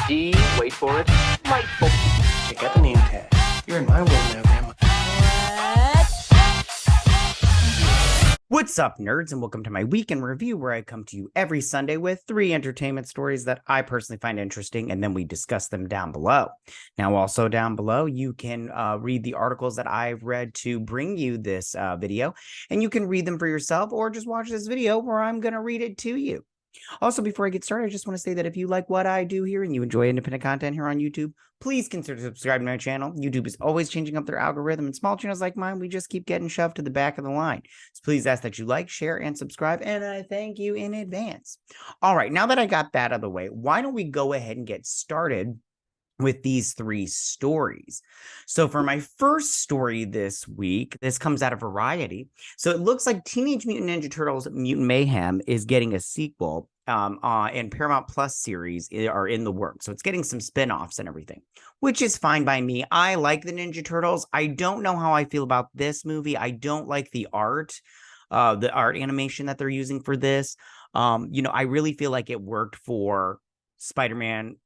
D, wait for it, delightful. Check out the name tag. You're in my world now, Grandma. What's up, nerds, and welcome to my weekend review, where I come to you every Sunday with 3 entertainment stories that I personally find interesting, and then we discuss them down below. Now, also down below, you can read the articles that I've read to bring you this video, and you can read them for yourself, or just watch this video where I'm going to read it to you. Also, before I get started, I just want to say that if you like what I do here and you enjoy independent content here on YouTube, please consider subscribing to my channel. YouTube is always changing up their algorithm, and small channels like mine, we just keep getting shoved to the back of the line. So please ask that you like, share, and subscribe, and I thank you in advance. All right, now that I got that out of the way, why don't we go ahead and get started with these 3 stories. So for my first story this week, this comes out of Variety. So it looks like Teenage Mutant Ninja Turtles Mutant Mayhem is getting a sequel, and Paramount Plus series are in the works. So it's getting some spin-offs and everything, which is fine by me. I like the Ninja Turtles. I don't know how I feel about this movie. I don't like the art animation that they're using for this. I really feel like it worked for Spider-Man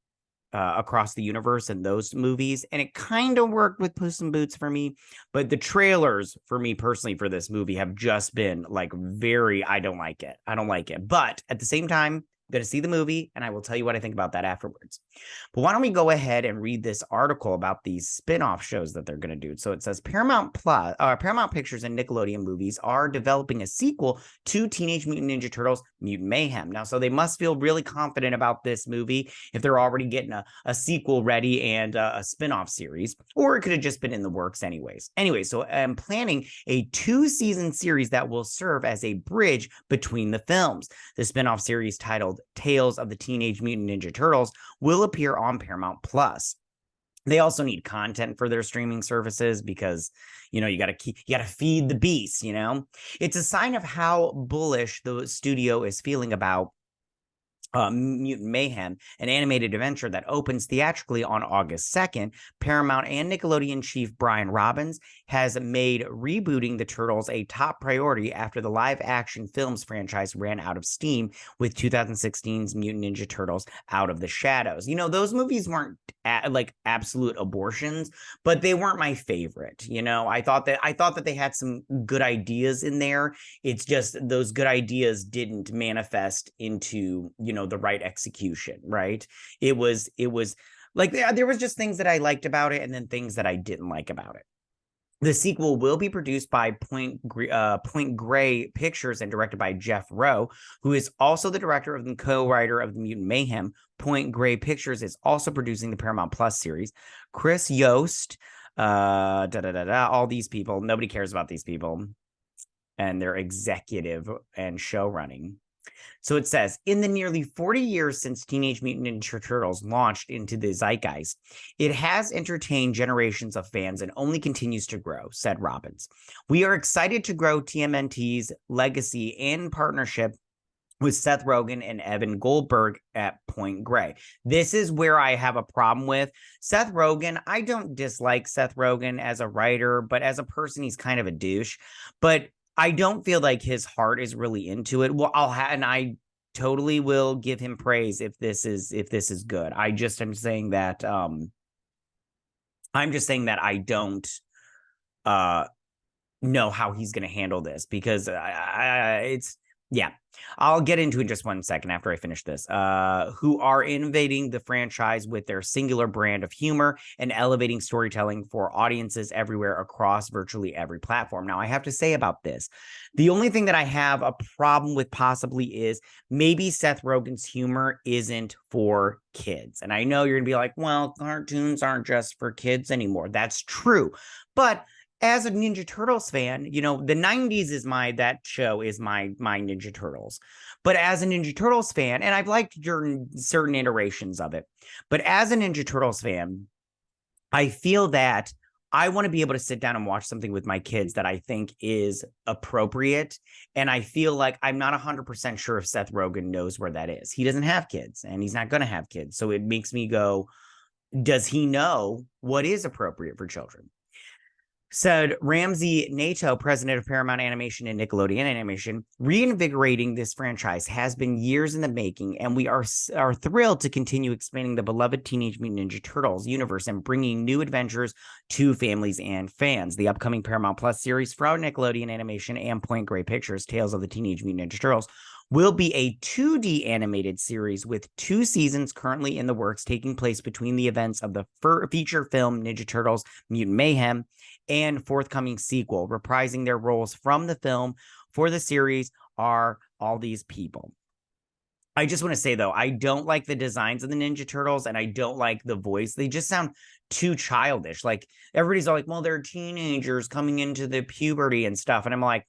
Across the Universe and those movies, and it kind of worked with Puss in Boots for me, but the trailers for me personally for this movie have just been like I don't like it, but at the same time, I'm going to see the movie, and I will tell you what I think about that afterwards. But why don't we go ahead and read this article about these spin-off shows that they're going to do. So it says Paramount Pictures and Nickelodeon Movies are developing a sequel to Teenage Mutant Ninja Turtles Mutant Mayhem. Now, so they must feel really confident about this movie if they're already getting a sequel ready and a spin-off series, or it could have just been in the works anyways. Anyway, so I'm planning a 2-season series that will serve as a bridge between the films. The spin-off series, titled Tales of the Teenage Mutant Ninja Turtles, will appear on Paramount Plus. They also need content for their streaming services because, you got to feed the beast, It's a sign of how bullish the studio is feeling about Mutant Mayhem, an animated adventure that opens theatrically on August 2nd. Paramount and Nickelodeon chief Brian Robbins has made rebooting the Turtles a top priority after the live-action films franchise ran out of steam with 2016's Mutant Ninja Turtles Out of the Shadows. Those movies weren't absolute abortions, but they weren't my favorite. I thought that they had some good ideas in there. It's just those good ideas didn't manifest into, the right execution, right? It was like there was just things that I liked about it and then things that I didn't like about it. The sequel will be produced by Point Grey Pictures and directed by Jeff Rowe, who is also the director of and co-writer of the Mutant Mayhem. Point Grey Pictures is also producing the Paramount Plus series. Chris Yost, all these people, nobody cares about these people and their executive and show running. So it says, in the nearly 40 years since Teenage Mutant Ninja Turtles launched into the zeitgeist, it has entertained generations of fans and only continues to grow, said Robbins. We are excited to grow TMNT's legacy in partnership with Seth Rogen and Evan Goldberg at Point Grey. This is where I have a problem with Seth Rogen. I don't dislike Seth Rogen as a writer, but as a person, he's kind of a douche. But I don't feel like his heart is really into it. Well, and I totally will give him praise if this is good. I'm saying that I don't know how he's going to handle this because yeah, I'll get into it in just one second after I finish this. Who are innovating the franchise with their singular brand of humor and elevating storytelling for audiences everywhere across virtually every platform. Now, I have to say about this, the only thing that I have a problem with possibly is maybe Seth Rogen's humor isn't for kids. And I know you're going to be like, well, cartoons aren't just for kids anymore. That's true. But as a Ninja Turtles fan, the 90s that show is my Ninja Turtles. But as a Ninja Turtles fan, and I've liked certain iterations of it, but as a Ninja Turtles fan, I feel that I want to be able to sit down and watch something with my kids that I think is appropriate. And I feel like I'm not 100% sure if Seth Rogen knows where that is. He doesn't have kids, and he's not going to have kids. So it makes me go, does he know what is appropriate for children? Said Ramsey Nato, president of Paramount Animation and Nickelodeon Animation, reinvigorating this franchise has been years in the making, and we are thrilled to continue expanding the beloved Teenage Mutant Ninja Turtles universe and bringing new adventures to families and fans. The upcoming Paramount Plus series from Nickelodeon Animation and Point Grey Pictures, Tales of the Teenage Mutant Ninja Turtles, will be a 2D animated series with 2 seasons currently in the works, taking place between the events of the feature film Ninja Turtles Mutant Mayhem and forthcoming sequel. Reprising their roles from the film for the series are all these people. I just want to say, though, I don't like the designs of the Ninja Turtles, and I don't like the voice. They just sound too childish. Like, everybody's all like, well, they're teenagers coming into the puberty and stuff. And I'm like,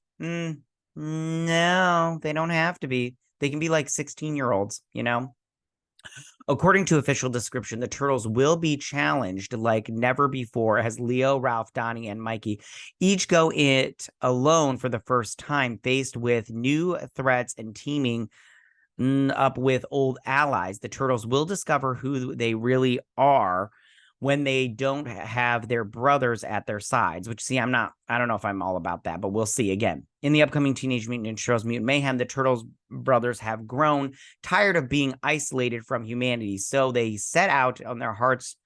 no, they don't have to be. They can be like 16-year-olds, you know? According to official description, the Turtles will be challenged like never before as Leo, Ralph, Donnie, and Mikey each go it alone for the first time, faced with new threats and teaming up with old allies. The Turtles will discover who they really are when they don't have their brothers at their sides, which, see, I don't know if I'm all about that, but we'll see. Again, in the upcoming Teenage Mutant Ninja Turtles Mutant Mayhem, the Turtles brothers have grown tired of being isolated from humanity, so they set out on their hearts,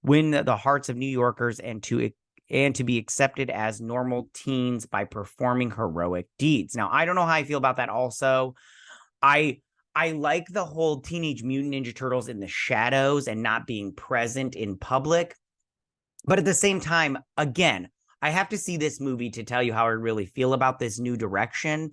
win the hearts of New Yorkers, and to be accepted as normal teens by performing heroic deeds. Now, I don't know how I feel about that also. I like the whole Teenage Mutant Ninja Turtles in the shadows and not being present in public. But at the same time, again, I have to see this movie to tell you how I really feel about this new direction.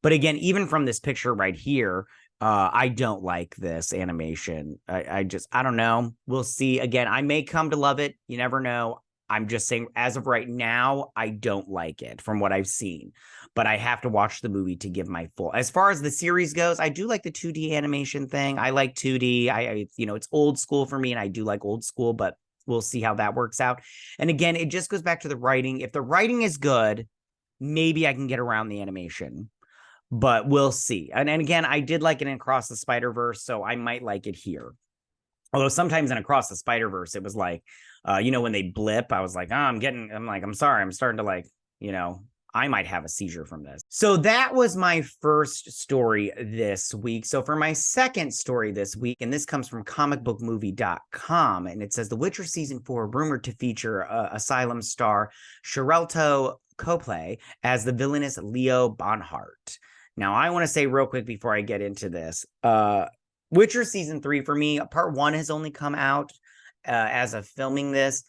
But again, even from this picture right here, I don't like this animation. I don't know. We'll see. Again, I may come to love it. You never know. I'm just saying, as of right now, I don't like it from what I've seen, but I have to watch the movie to give my full. As far as the series goes, I do like the 2D animation thing. I like 2D. It's old school for me, and I do like old school, but we'll see how that works out. And again, it just goes back to the writing. If the writing is good, maybe I can get around the animation, but we'll see. And again, I did like it in Across the Spider-Verse, so I might like it here. Although sometimes in Across the Spider-Verse, it was like, when they blip, I was like, I'm sorry. I'm starting to I might have a seizure from this. So that was my first story this week. So for my second story this week, and this comes from comicbookmovie.com, and it says The Witcher Season 4 rumored to feature Asylum star Sharlto Copley as the villainous Leo Bonhart. Now, I want to say real quick before I get into this, Witcher Season 3 for me, Part 1 has only come out as of filming this,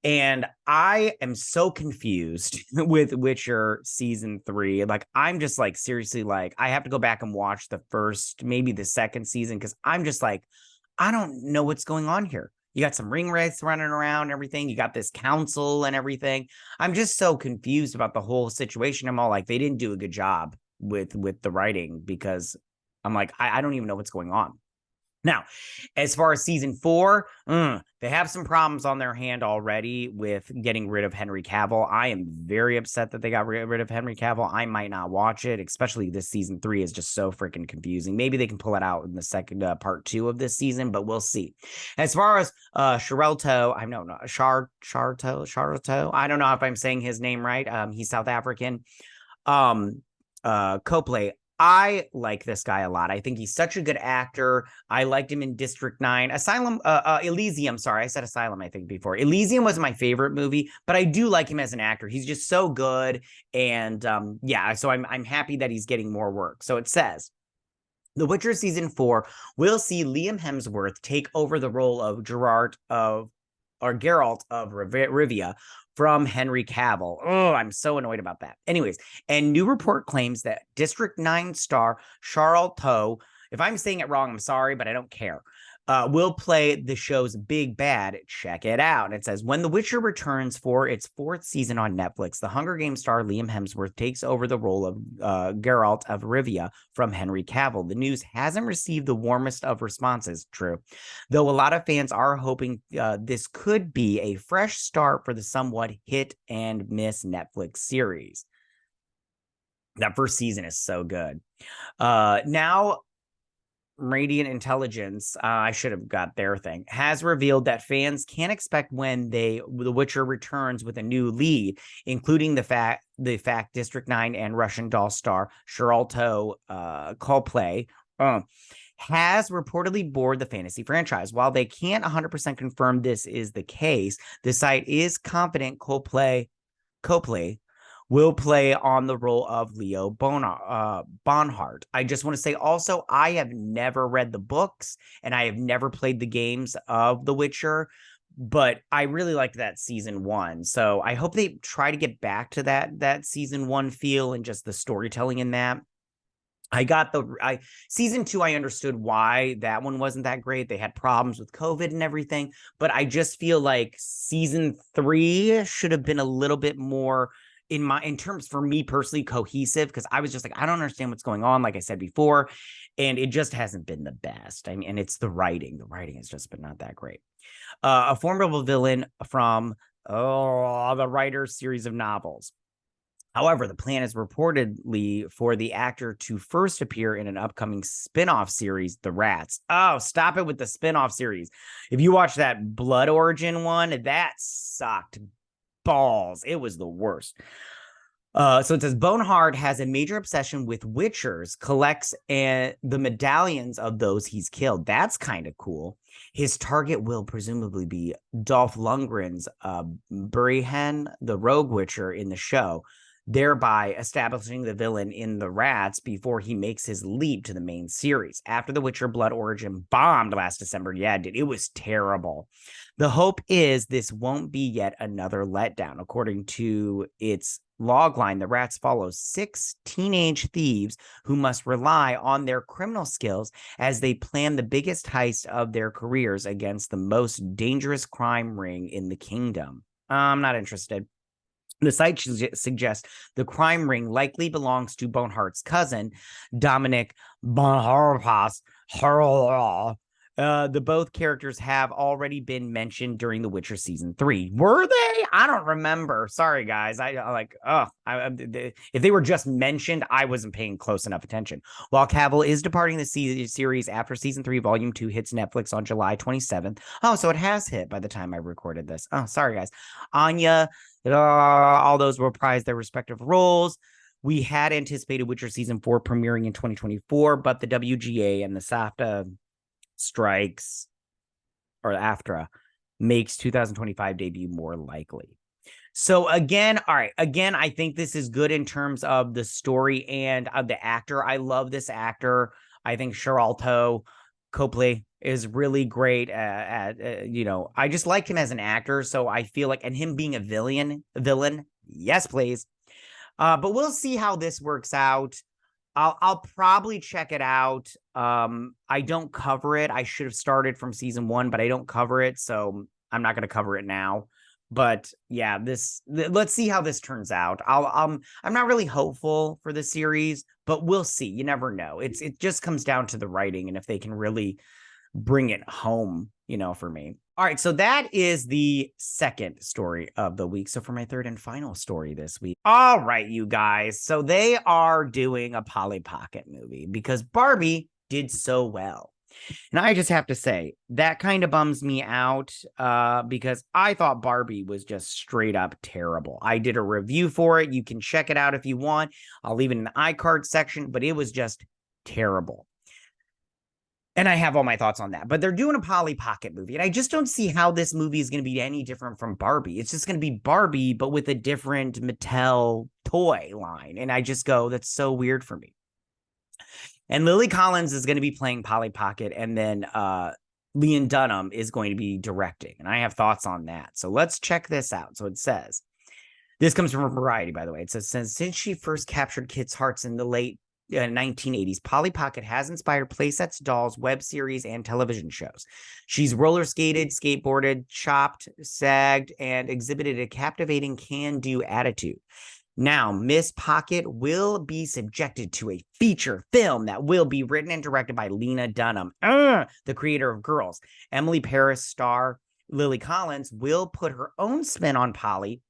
and I am so confused with Witcher Season 3. Like, I'm just like, seriously, like, I have to go back and watch the first, maybe the second season, because I'm just like, I don't know what's going on here. You got some ring wraiths running around and everything. You got this council and everything. I'm just so confused about the whole situation. I'm all like, they didn't do a good job with the writing, because I'm like, I don't even know what's going on. Now, as far as Season 4, they have some problems on their hand already with getting rid of Henry Cavill. I am very upset that they got rid of Henry Cavill. I might not watch it, especially this Season 3 is just so freaking confusing. Maybe they can pull it out in the second Part 2 of this season, but we'll see. As far as Sharlto, Sharlto, I don't know if I'm saying his name right. He's South African. Copley, I like this guy a lot. I think he's such a good actor. I liked him in District 9. ELYSIUM, sorry, I said Asylum, I think, before. ELYSIUM was my favorite movie, but I do like him as an actor. He's just so good, and so I'm happy that he's getting more work. So it says, The Witcher Season 4 will see Liam Hemsworth take over the role of Geralt of Rivia from Henry Cavill. Oh, I'm so annoyed about that. Anyways, and new report claims that District 9 star Sharlto, if I'm saying it wrong, I'm sorry, but I don't care, will play the show's big bad. Check it out. It says, when The Witcher returns for its 4th season on Netflix, the Hunger Games star Liam Hemsworth takes over the role of Geralt of Rivia from Henry Cavill. The news hasn't received the warmest of responses, true, though a lot of fans are hoping this could be a fresh start for the somewhat hit and miss Netflix series. That first season is so good. Now, Radiant Intelligence, I should have got their thing, has revealed that fans can expect when The Witcher returns with a new lead, including the fact District 9 and Russian doll star Sharlto Copley has reportedly boarded the fantasy franchise. While they can't 100% confirm this is the case, the site is confident Copley will play on the role of Leo Bonhart. I just want to say also, I have never read the books and I have never played the games of The Witcher, but I really liked that season 1. So I hope they try to get back to that season 1 feel and just the storytelling in that. Season 2, I understood why that one wasn't that great. They had problems with COVID and everything, but I just feel like season 3 should have been a little bit more in terms for me personally cohesive, because I was just like, I don't understand what's going on, like I said before, and it just hasn't been the best. I mean, and it's the writing has just been not that great. A formidable villain from the writer's series of novels. However, the plan is reportedly for the actor to first appear in an upcoming spin-off series, The Rats. Oh, stop it with the spin-off series. If you watch that Blood Origin one, that sucked balls. It was the worst. So it says Bonhart has a major obsession with witchers, collects the medallions of those he's killed. That's kind of cool. His target will presumably be Dolph Lundgren's Burryhen, the rogue witcher in the show, thereby establishing the villain in The Rats before he makes his leap to the main series. After The Witcher Blood Origin bombed last December, it was terrible. The hope is this won't be yet another letdown. According to its logline, The Rats follows 6 teenage thieves who must rely on their criminal skills as they plan the biggest heist of their careers against the most dangerous crime ring in the kingdom. I'm not interested. The site suggests the crime ring likely belongs to Bonhart's cousin, Dominic Bonhart. The both characters have already been mentioned during The Witcher season 3. Were they? I don't remember. Sorry, guys. If they were just mentioned, I wasn't paying close enough attention. While Cavill is departing the series after season 3, volume 2 hits Netflix on July 27th. Oh, so it has hit by the time I recorded this. Oh, sorry, guys. Anya, all those reprised their respective roles. We had anticipated Witcher season 4 premiering in 2024, but the WGA and the SAFTA strikes, or AFTRA, makes 2025 debut more likely. So again, I think this is good in terms of the story and of the actor. I love this actor. I think Sharlto Copley is really great I just like him as an actor, so I feel like, and him being a villain, yes, please. But we'll see how this works out. I'll probably check it out. I don't cover it. I should have started from season 1, but I don't cover it, so I'm not going to cover it now. But yeah, let's see how this turns out. I'm not really hopeful for the series, but we'll see. You never know. It just comes down to the writing and if they can really bring it home, for me. All right, so that is the second story of the week. So for my third and final story this week. All right, you guys. So they are doing a Polly Pocket movie because Barbie did so well. And I just have to say, that kind of bums me out because I thought Barbie was just straight up terrible. I did a review for it. You can check it out if you want. I'll leave it in the iCard section, but it was just terrible. And I have all my thoughts on that. But they're doing a Polly Pocket movie. And I just don't see how this movie is going to be any different from Barbie. It's just going to be Barbie, but with a different Mattel toy line. And I just go, that's so weird for me. And Lily Collins is going to be playing Polly Pocket. And then Lena Dunham is going to be directing. And I have thoughts on that. So let's check this out. So it says, this comes from Variety, by the way. It says, since she first captured kids' hearts in the late 1980s, Polly Pocket has inspired playsets, dolls, web series, and television shows. She's roller skated, skateboarded, chopped, sagged, and exhibited a captivating can-do attitude. Now, Miss Pocket will be subjected to a feature film that will be written and directed by Lena Dunham, the creator of Girls. Emily Paris star Lily Collins will put her own spin on Polly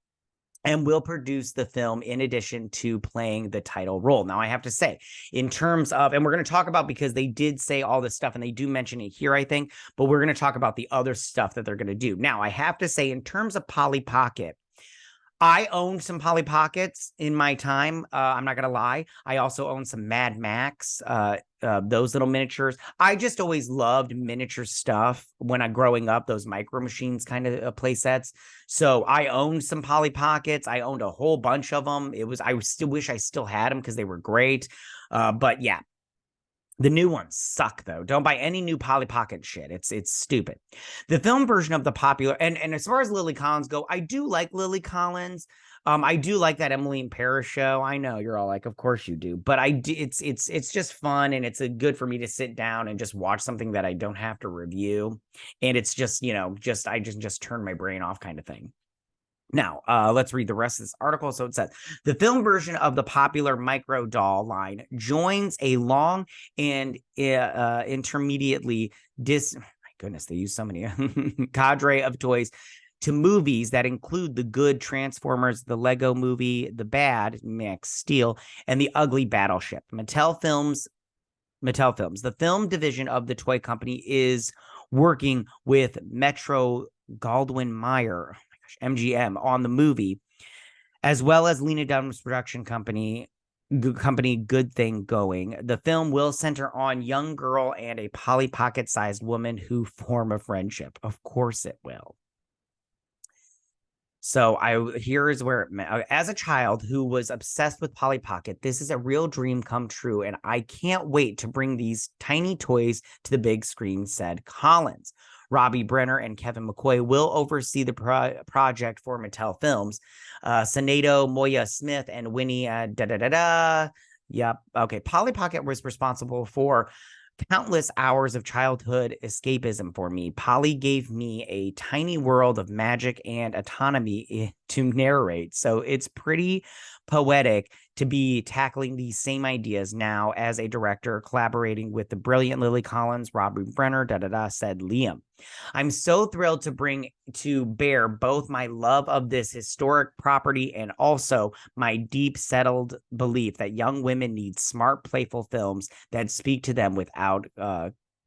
and will produce the film in addition to playing the title role. Now, I have to say, in terms of, and we're going to talk about, because they did say all this stuff and they do mention it here, I think, but we're going to talk about the other stuff that they're going to do. Now, I have to say, in terms of Polly Pocket, I owned some Polly Pockets in my time. I'm not going to lie. I also owned some Mad Max, those little miniatures. I just always loved miniature stuff when I growing up, those Micro Machines kind of play sets. So I owned some Polly Pockets. I owned a whole bunch of them. I still wish I still had them because they were great. But yeah. The new ones suck, though. Don't buy any new Polly Pocket shit. It's stupid. The film version of the popular, and as far as Lily Collins go, I do like Lily Collins. I do like that Emily in Paris show. I know you're all like, of course you do, but I do. It's just fun, and it's good for me to sit down and just watch something that I don't have to review, and it's just I just turn my brain off kind of thing. Now, let's read the rest of this article. So it says, the film version of the popular micro doll line joins a long and intermediately my goodness, they use so many cadre of toys to movies that include the good Transformers, the Lego Movie, the bad Max Steel, and the ugly Battleship. Mattel Films, the film division of the toy company, is working with Metro Goldwyn Mayer, MGM, on the movie, as well as Lena Dunham's production company Good Thing Going. The film will center on young girl and a Polly Pocket-sized woman who form a friendship. Of course it will. So here is where as a child who was obsessed with Polly Pocket, this is a real dream come true, and I can't wait to bring these tiny toys to the big screen, said Collins. Robbie Brenner and Kevin McCoy will oversee the project for Mattel Films. Senato Moya Smith and Winnie Yep. Okay. Polly Pocket was responsible for countless hours of childhood escapism for me. Polly gave me a tiny world of magic and autonomy to narrate. So it's pretty poetic to be tackling these same ideas now as a director, collaborating with the brilliant Lily Collins, Robbie Brenner, said Liam. I'm so thrilled to bring to bear both my love of this historic property and also my deep settled belief that young women need smart, playful films that speak to them without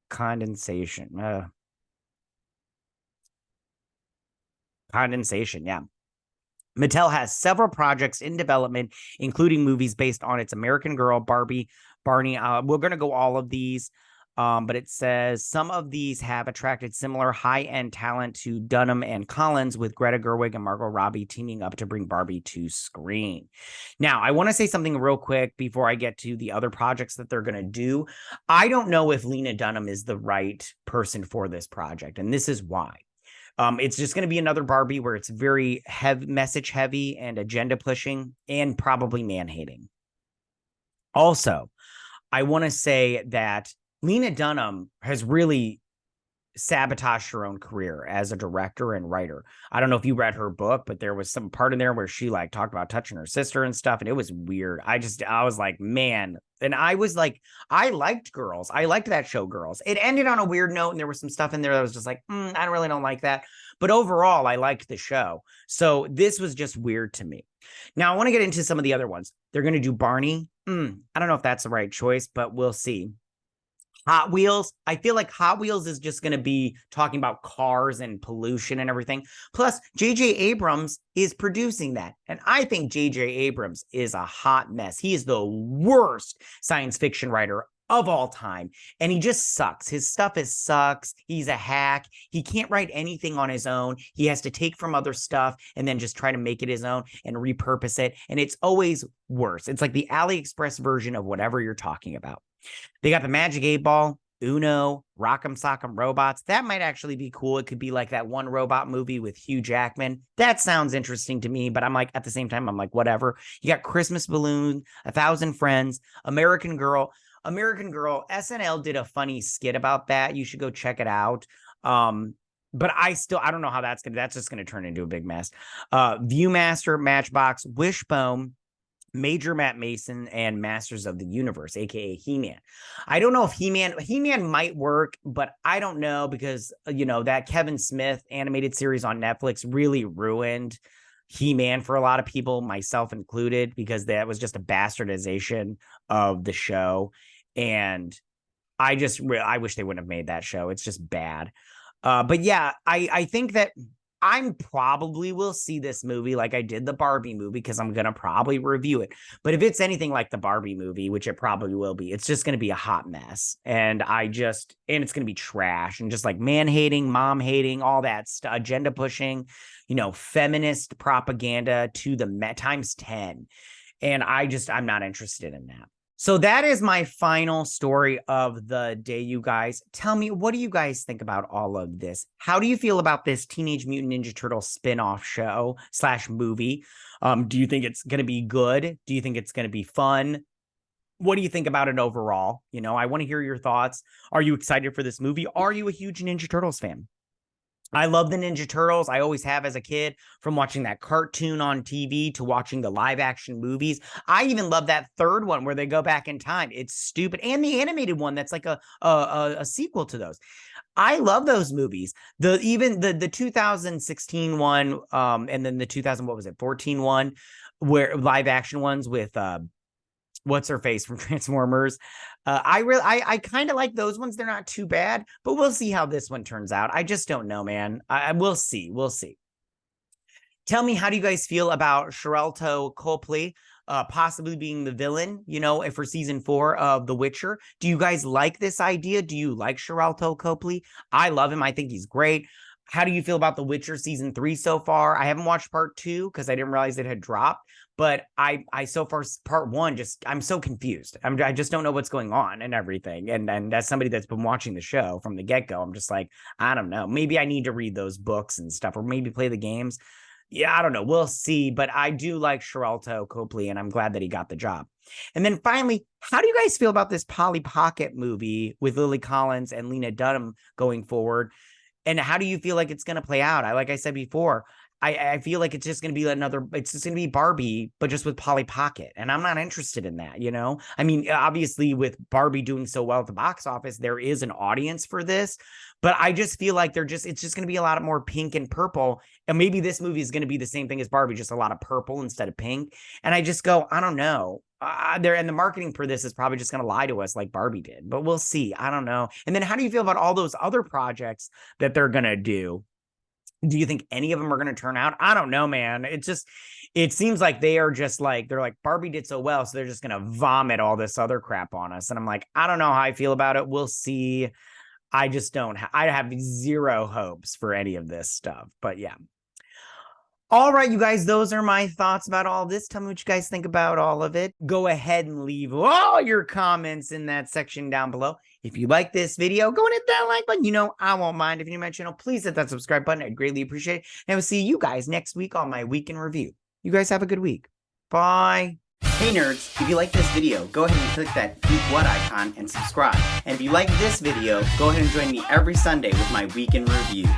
condensation. Condensation, yeah. Mattel has several projects in development, including movies based on its American Girl, Barbie, Barney. We're going to go all of these, but it says some of these have attracted similar high-end talent to Dunham and Collins, with Greta Gerwig and Margot Robbie teaming up to bring Barbie to screen. Now, I want to say something real quick before I get to the other projects that they're going to do. I don't know if Lena Dunham is the right person for this project, and this is why. It's just going to be another Barbie where it's very message heavy and agenda pushing and probably man hating. Also, I want to say that Lena Dunham has really sabotaged her own career as a director and writer. I don't know if you read her book, but there was some part in there where she like talked about touching her sister and stuff, and it was weird. I was like, man. And I was like, I liked Girls. I liked that show, Girls. It ended on a weird note, and there was some stuff in there that was just like, I don't like that. But overall, I liked the show. So this was just weird to me. Now, I want to get into some of the other ones. They're going to do Barney. I don't know if that's the right choice, but we'll see. Hot Wheels. I feel like Hot Wheels is just going to be talking about cars and pollution and everything. Plus, J.J. Abrams is producing that. And I think J.J. Abrams is a hot mess. He is the worst science fiction writer of all time. And he just sucks. His stuff sucks. He's a hack. He can't write anything on his own. He has to take from other stuff and then just try to make it his own and repurpose it. And it's always worse. It's like the AliExpress version of whatever you're talking about. They got the Magic 8 Ball, Uno, Rock'em Sock'em Robots. That might actually be cool. It could be like that one robot movie with Hugh Jackman. That sounds interesting to me, but I'm like, at the same time, I'm like, whatever. You got Christmas Balloon, 1,000 Friends, American Girl. SNL did a funny skit about that. You should go check it out. But I don't know how that's just going to turn into a big mess. Viewmaster, Matchbox, Wishbone, Major Matt Mason, and Masters of the Universe, aka He-Man. I don't know if He-Man might work, but I don't know because that Kevin Smith animated series on Netflix really ruined He-Man for a lot of people, myself included, because that was just a bastardization of the show. And I wish they wouldn't have made that show. It's just bad. But yeah, I think that I'm probably will see this movie like I did the Barbie movie, because I'm going to probably review it. But if it's anything like the Barbie movie, which it probably will be, it's just going to be a hot mess. And it's going to be trash and just like man hating, mom hating, all that stuff, agenda pushing, feminist propaganda to the times 10. And I'm not interested in that. So that is my final story of the day, you guys. Tell me, what do you guys think about all of this? How do you feel about this Teenage Mutant Ninja Turtles spin-off show / movie? Do you think it's going to be good? Do you think it's going to be fun? What do you think about it overall? I want to hear your thoughts. Are you excited for this movie? Are you a huge Ninja Turtles fan? I love the Ninja Turtles. I always have as a kid, from watching that cartoon on TV to watching the live action movies. I even love that third one where they go back in time. It's stupid. And the animated one that's like a sequel to those. I love those movies. The 2016 one, and then the 14 one, where live action ones with what's her face from Transformers. I kind of like those ones. They're not too bad, but we'll see how this one turns out. I just don't know, man. We'll see. Tell me, how do you guys feel about Sharlto Copley possibly being the villain, for season 4 of The Witcher? Do you guys like this idea? Do you like Sharlto Copley? I love him. I think he's great. How do you feel about The Witcher season 3 so far? I haven't watched part 2 because I didn't realize it had dropped. But I so far, part 1, I'm so confused. I just don't know what's going on and everything. And as somebody that's been watching the show from the get-go, I'm just like, I don't know. Maybe I need to read those books and stuff, or maybe play the games. Yeah, I don't know. We'll see. But I do like Sharlto Copley, and I'm glad that he got the job. And then finally, how do you guys feel about this Polly Pocket movie with Lily Collins and Lena Dunham going forward? And how do you feel like it's going to play out? Like I said before, I feel like it's just going to be it's just going to be Barbie, but just with Polly Pocket. And I'm not interested in that, I mean, obviously with Barbie doing so well at the box office, there is an audience for this, but I just feel like it's just going to be a lot more pink and purple. And maybe this movie is going to be the same thing as Barbie, just a lot of purple instead of pink. And I just go, I don't know. And the marketing for this is probably just going to lie to us like Barbie did, but we'll see. I don't know. And then how do you feel about all those other projects that they're going to do? Do you think any of them are going to turn out? I don't know, man. It seems like they're like Barbie did so well, so they're just going to vomit all this other crap on us. And I'm like, I don't know how I feel about it. We'll see. I have zero hopes for any of this stuff, but yeah. All right, you guys, those are my thoughts about all this. Tell me what you guys think about all of it. Go ahead and leave all your comments in that section down below. If you like this video, go and hit that like button. I won't mind. If you're new to my channel, please hit that subscribe button. I'd greatly appreciate it. And I will see you guys next week on my week in review. You guys have a good week. Bye. Hey nerds, if you like this video, go ahead and click that Geek What icon and subscribe. And if you like this video, go ahead and join me every Sunday with my week in review.